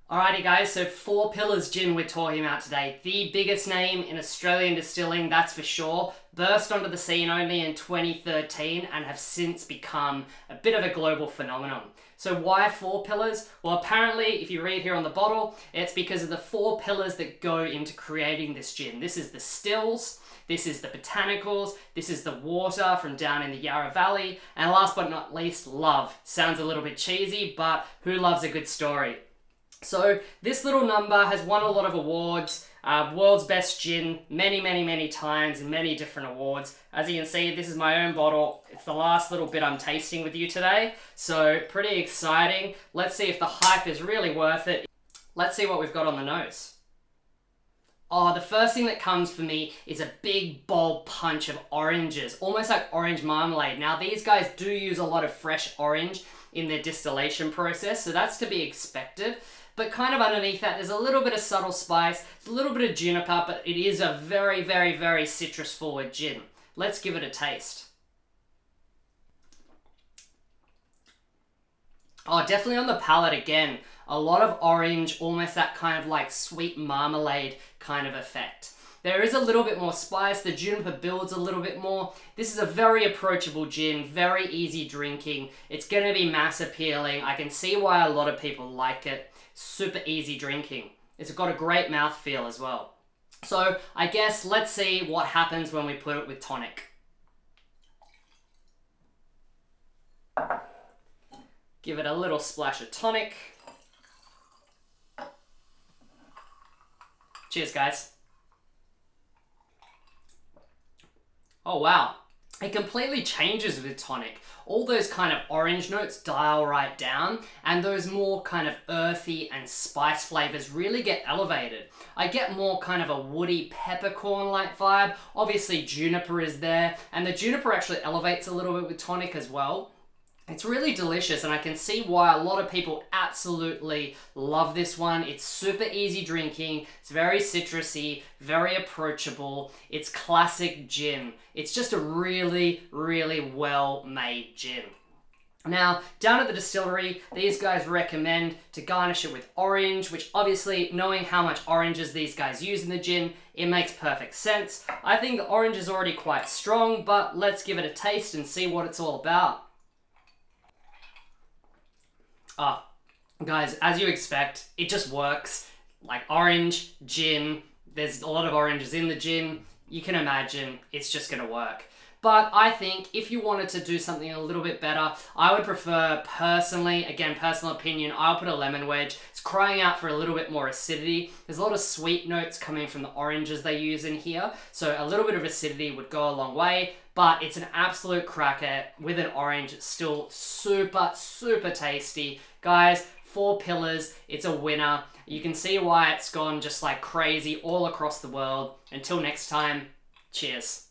Alrighty guys, so Four Pillars Gin we're talking about today. The biggest name in Australian distilling, that's for sure. Burst onto the scene only in 2013 and have since become a bit of a global phenomenon. So why Four Pillars? Well, apparently, if you read here on the bottle, it's because of the four pillars that go into creating this gin. This is the stills, this is the botanicals, this is the water from down in the Yarra Valley, and last but not least, love. Sounds a little bit cheesy, but who loves a good story? So this little number has won a lot of awards, world's best gin many times in many different awards. As you can see, this is my own bottle. It's the last little bit I'm tasting with you today, so pretty exciting. Let's see if the hype is really worth it. Let's see what we've got on the nose. Oh, the first thing that comes for me is a big bold punch of oranges, almost like orange marmalade. Now these guys do use a lot of fresh orange in their distillation process, so that's to be expected. But kind of underneath that, there's a little bit of subtle spice, a little bit of juniper, but it is a very citrus forward gin. Let's give it a taste. Oh, definitely on the palate again. A lot of orange, almost that kind of like sweet marmalade kind of effect. There is a little bit more spice, the juniper builds a little bit more. This is a very approachable gin, very easy drinking. It's gonna be mass appealing. I can see why a lot of people like it. Super easy drinking. It's got a great mouthfeel as well. So I guess let's see what happens when we put it with tonic. Give it a little splash of tonic. Cheers, guys. Oh wow, it completely changes with tonic. All those kind of orange notes dial right down, and those more kind of earthy and spice flavors really get elevated. I get more kind of a woody peppercorn-like vibe. Obviously juniper is there, and the juniper actually elevates a little bit with tonic as well. It's really delicious, and I can see why a lot of people absolutely love this one. It's super easy drinking, it's very citrusy, very approachable, it's classic gin. It's just a really well-made gin. Now, down at the distillery, these guys recommend to garnish it with orange, which obviously, knowing how much oranges these guys use in the gin, it makes perfect sense. I think the orange is already quite strong, but let's give it a taste and see what it's all about. Guys, as you expect, it just works. Like orange, gin, there's a lot of oranges in the gin. You can imagine it's just gonna work. But I think if you wanted to do something a little bit better, I would prefer, personally, again, personal opinion, I'll put a lemon wedge. It's crying out for a little bit more acidity. There's a lot of sweet notes coming from the oranges they use in here, so a little bit of acidity would go a long way, but it's an absolute cracker with an orange. It's still super tasty. Guys, Four Pillars, it's a winner. You can see why it's gone just like crazy all across the world. Until next time, cheers.